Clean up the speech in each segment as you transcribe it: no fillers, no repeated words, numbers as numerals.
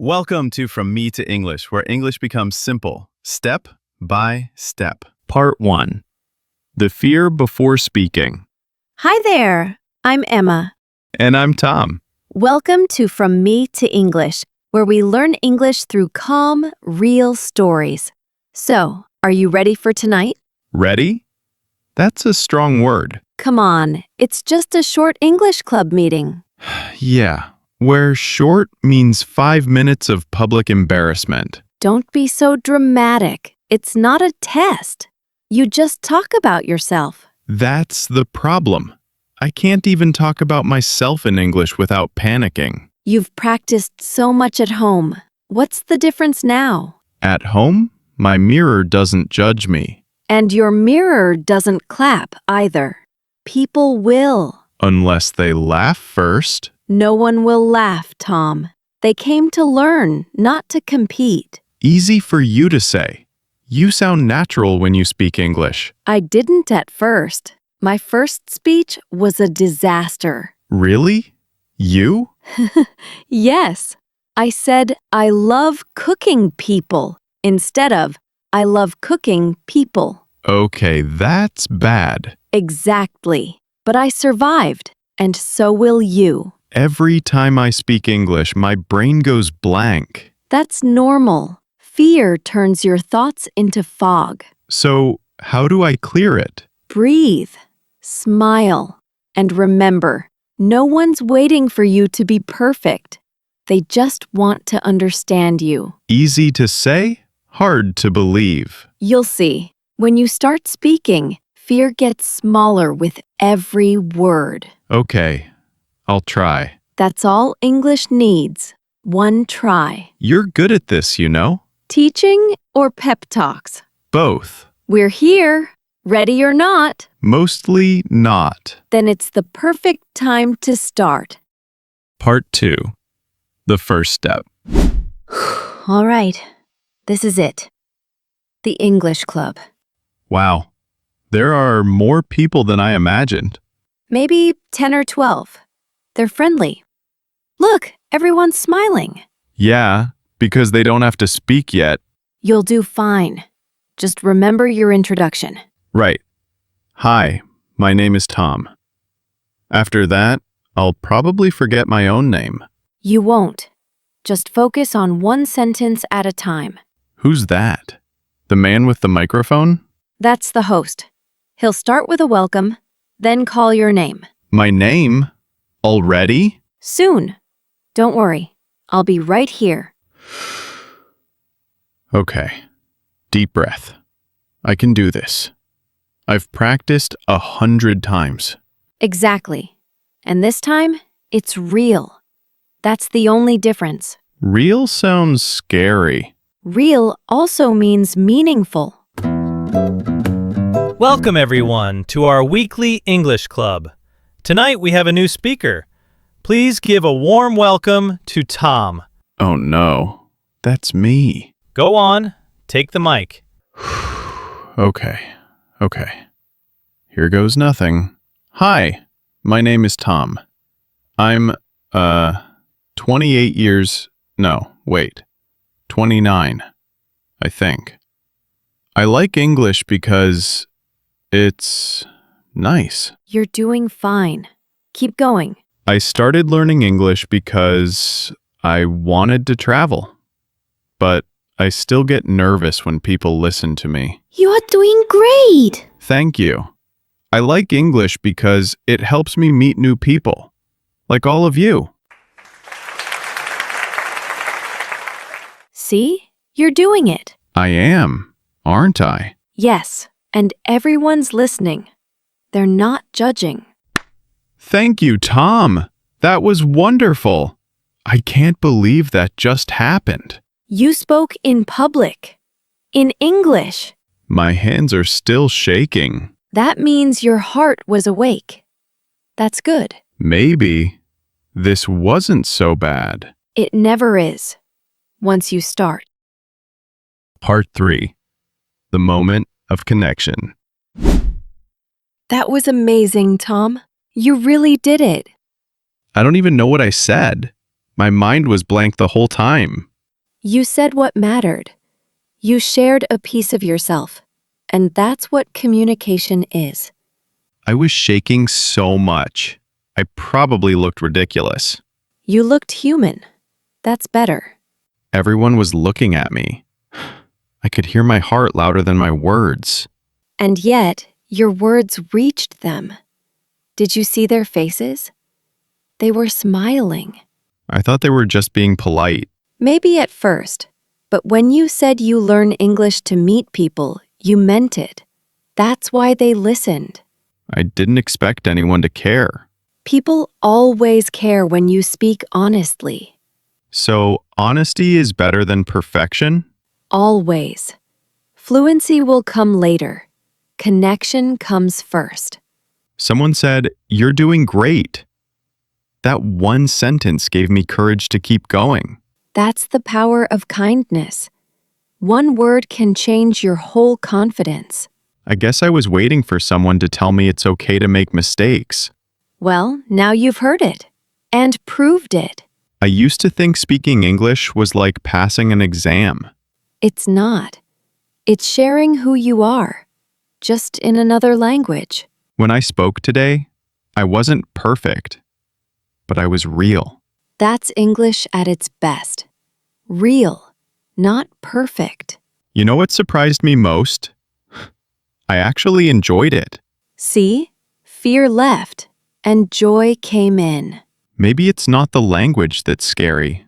Welcome to From Me to English, where English becomes simple, step by step. Part 1. The Fear Before Speaking. Hi there, I'm Emma. And I'm Tom. Welcome to From Me to English, where we learn English through calm, real stories. So, are you ready for tonight? Ready? That's a strong word. Come on, it's just a short English club meeting. Yeah, where short means 5 minutes of public embarrassment. Don't be so dramatic. It's not a test. You just talk about yourself. That's the problem. I can't even talk about myself in English without panicking. You've practiced so much at home. What's the difference now? At home, my mirror doesn't judge me. And your mirror doesn't clap either. People will. Unless they laugh first. No one will laugh, Tom. They came to learn, not to compete. Easy for you to say. You sound natural when you speak English. I didn't at first. My first speech was a disaster. Really? You? Yes. I said, I love cooking people, instead of, I love cooking people. Okay, that's bad. Exactly. But I survived, and so will you. Every time I speak English, my brain goes blank. That's normal. Fear turns your thoughts into fog. So, how do I clear it? Breathe, smile, and remember, no one's waiting for you to be perfect. They just want to understand you. Easy to say, hard to believe. You'll see. When you start speaking, fear gets smaller with every word. Okay, I'll try. That's all English needs. One try. You're good at this, you know? Teaching or pep talks? Both. We're here. Ready or not? Mostly not. Then it's the perfect time to start. Part 2. The first step. All right. This is it. The English Club. Wow. There are more people than I imagined. Maybe 10 or 12. They're friendly. Look, everyone's smiling. Yeah, because they don't have to speak yet. You'll do fine. Just remember your introduction. Right. Hi, my name is Tom. After that, I'll probably forget my own name. You won't. Just focus on one sentence at a time. Who's that? The man with the microphone? That's the host. He'll start with a welcome, then call your name. My name? Already? Soon. Don't worry. I'll be right here. Okay. Deep breath. I can do this. I've practiced 100 times. Exactly. And this time, it's real. That's the only difference. Real sounds scary. Real also means meaningful. Welcome, everyone, to our weekly English Club. Tonight we have a new speaker. Please give a warm welcome to Tom. Oh no, that's me. Go on, take the mic. Okay. Here goes nothing. Hi, my name is Tom. I'm, 29, I think. I like English because it's nice. You're doing fine. Keep going. I started learning English because I wanted to travel. But I still get nervous when people listen to me. You are doing great. Thank you. I like English because it helps me meet new people, like all of you. See? You're doing it. I am, aren't I? Yes, and everyone's listening. They're not judging. Thank you, Tom. That was wonderful. I can't believe that just happened. You spoke in public. In English. My hands are still shaking. That means your heart was awake. That's good. Maybe this wasn't so bad. It never is. Once you start. Part 3. The moment of connection. That was amazing, Tom. You really did it. I don't even know what I said. My mind was blank the whole time. You said what mattered. You shared a piece of yourself. And that's what communication is. I was shaking so much. I probably looked ridiculous. You looked human. That's better. Everyone was looking at me. I could hear my heart louder than my words. And yet, your words reached them. Did you see their faces? They were smiling. I thought they were just being polite. Maybe at first, but when you said you learn English to meet people, you meant it. That's why they listened. I didn't expect anyone to care. People always care when you speak honestly. So, honesty is better than perfection? Always. Fluency will come later. Connection comes first. Someone said, "You're doing great." That one sentence gave me courage to keep going. That's the power of kindness. One word can change your whole confidence. I guess I was waiting for someone to tell me it's okay to make mistakes. Well, now you've heard it. And proved it. I used to think speaking English was like passing an exam. It's not. It's sharing who you are, just in another language. When I spoke today, I wasn't perfect, but I was real. That's English at its best. Real, not perfect. You know what surprised me most? I actually enjoyed it. See? Fear left, and joy came in. Maybe it's not the language that's scary.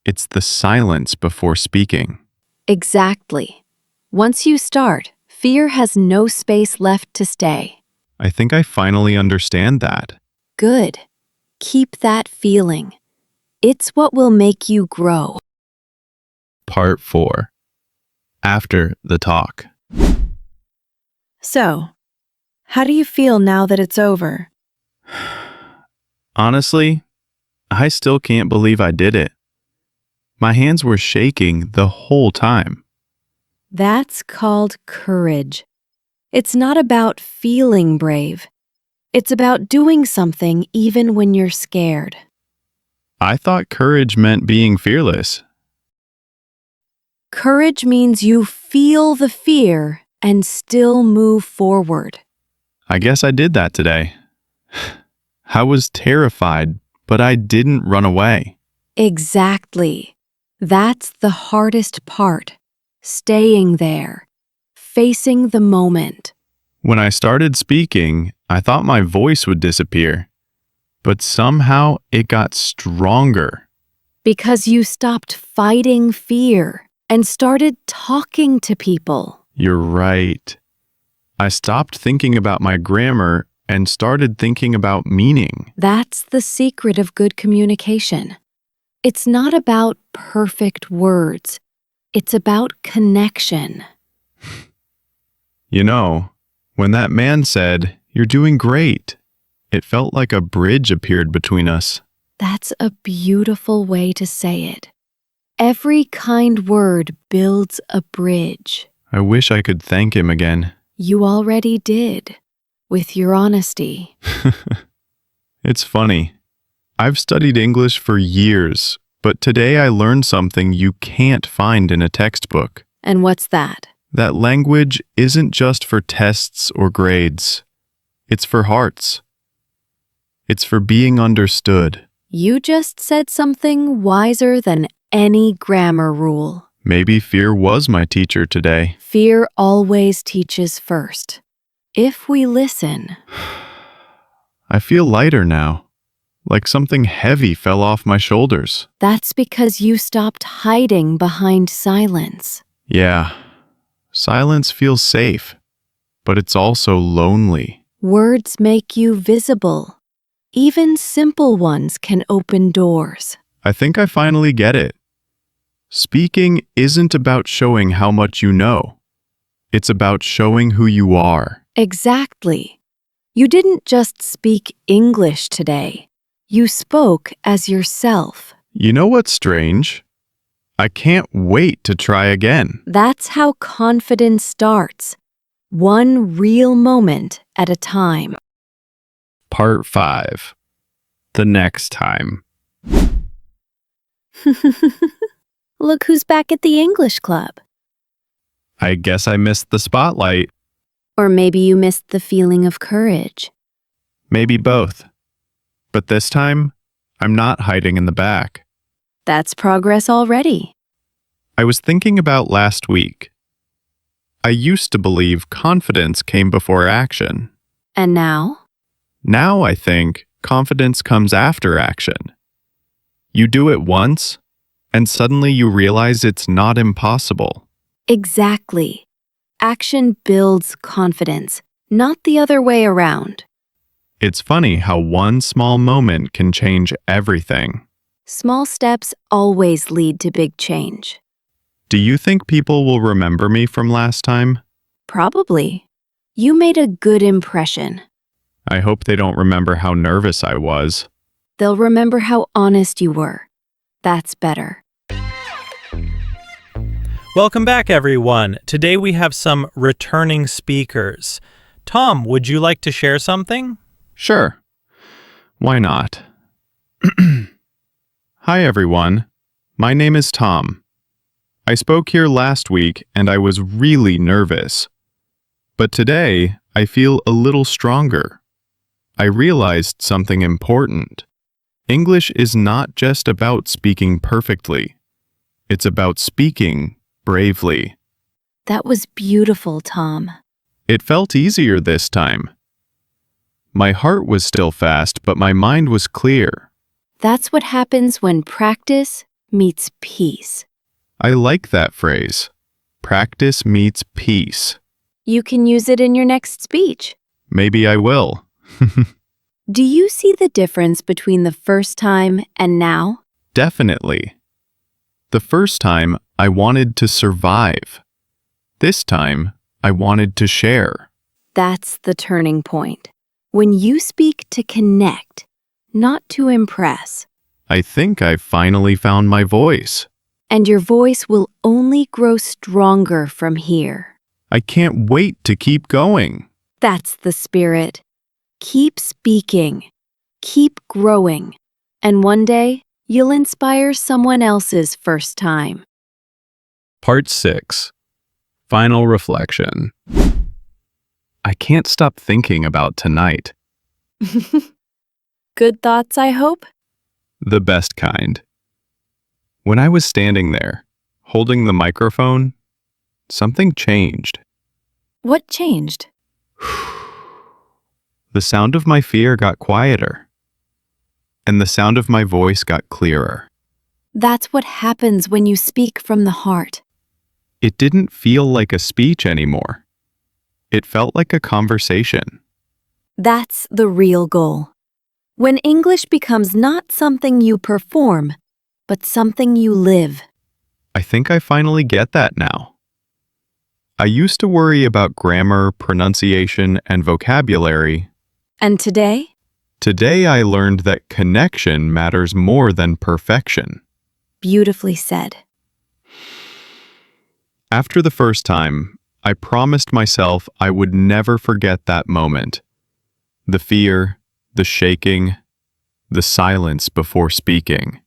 It's the silence before speaking. Exactly. Once you start, fear has no space left to stay. I think I finally understand that. Good. Keep that feeling. It's what will make you grow. Part 4. After the talk. So, how do you feel now that it's over? Honestly, I still can't believe I did it. My hands were shaking the whole time. That's called courage. It's not about feeling brave. It's about doing something even when you're scared. I thought courage meant being fearless. Courage means you feel the fear and still move forward. I guess I did that today. I was terrified, but I didn't run away. Exactly. That's the hardest part. Staying there. Facing the moment. When I started speaking, I thought my voice would disappear. But somehow it got stronger. Because you stopped fighting fear and started talking to people. You're right. I stopped thinking about my grammar and started thinking about meaning. That's the secret of good communication. It's not about perfect words. It's about connection. You know, when that man said, "You're doing great," it felt like a bridge appeared between us. That's a beautiful way to say it. Every kind word builds a bridge. I wish I could thank him again. You already did, with your honesty. It's funny. I've studied English for years, but today I learned something you can't find in a textbook. And what's that? That language isn't just for tests or grades. It's for hearts. It's for being understood. You just said something wiser than any grammar rule. Maybe fear was my teacher today. Fear always teaches first. If we listen. I feel lighter now, like something heavy fell off my shoulders. That's because you stopped hiding behind silence. Yeah, silence feels safe, but it's also lonely. Words make you visible. Even simple ones can open doors. I think I finally get it. Speaking isn't about showing how much you know. It's about showing who you are. Exactly. You didn't just speak English today. You spoke as yourself. You know what's strange? I can't wait to try again. That's how confidence starts. One real moment at a time. Part 5. The next time. Look who's back at the English club. I guess I missed the spotlight. Or maybe you missed the feeling of courage. Maybe both. But this time, I'm not hiding in the back. That's progress already. I was thinking about last week. I used to believe confidence came before action. And now? Now I think confidence comes after action. You do it once, and suddenly you realize it's not impossible. Exactly. Action builds confidence, not the other way around. It's funny how one small moment can change everything. Small steps always lead to big change. Do you think people will remember me from last time? Probably. You made a good impression. I hope they don't remember how nervous I was. They'll remember how honest you were. That's better. Welcome back, everyone. Today we have some returning speakers. Tom, would you like to share something? Sure. Why not? Hi, everyone. My name is Tom. I spoke here last week and I was really nervous. But today, I feel a little stronger. I realized something important. English is not just about speaking perfectly. It's about speaking bravely. That was beautiful, Tom. It felt easier this time. My heart was still fast, but my mind was clear. That's what happens when practice meets peace. I like that phrase. Practice meets peace. You can use it in your next speech. Maybe I will. Do you see the difference between the first time and now? Definitely. The first time, I wanted to survive. This time, I wanted to share. That's the turning point. When you speak to connect, not to impress. I think I finally found my voice. And your voice will only grow stronger from here. I can't wait to keep going. That's the spirit. Keep speaking. Keep growing. And one day, you'll inspire someone else's first time. Part 6. Final reflection. I can't stop thinking about tonight. Good thoughts, I hope? The best kind. When I was standing there, holding the microphone, something changed. What changed? The sound of my fear got quieter, and the sound of my voice got clearer. That's what happens when you speak from the heart. It didn't feel like a speech anymore. It felt like a conversation. That's the real goal. When English becomes not something you perform, but something you live. I think I finally get that now. I used to worry about grammar, pronunciation, and vocabulary. And today? Today I learned that connection matters more than perfection. Beautifully said. After the first time, I promised myself I would never forget that moment. The fear, the shaking, the silence before speaking.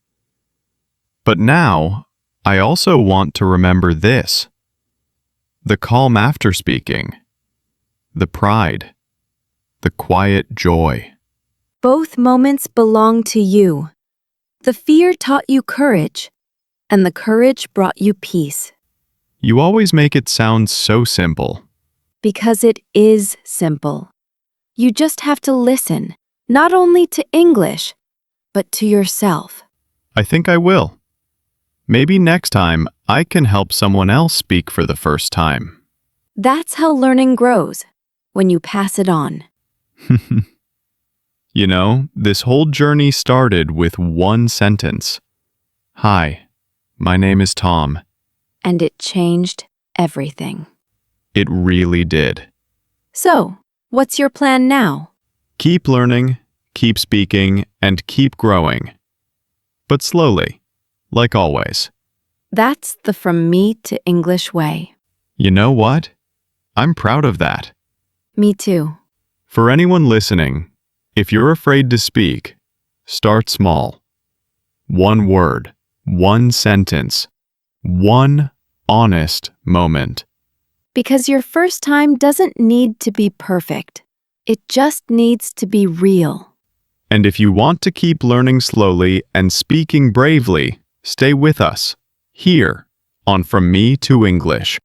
But now, I also want to remember this. The calm after speaking. The pride. The quiet joy. Both moments belong to you. The fear taught you courage, and the courage brought you peace. You always make it sound so simple. Because it is simple. You just have to listen, not only to English, but to yourself. I think I will. Maybe next time I can help someone else speak for the first time. That's how learning grows, when you pass it on. You know, this whole journey started with one sentence. Hi, my name is Tom. And it changed everything. It really did. So, what's your plan now? Keep learning, keep speaking, and keep growing. But slowly, like always. That's the from me to English way. You know what? I'm proud of that. Me too. For anyone listening, if you're afraid to speak, start small. One word, one sentence, One honest moment. Because your first time doesn't need to be perfect. It just needs to be real. And if you want to keep learning slowly and speaking bravely, stay with us, here, on From Me to English.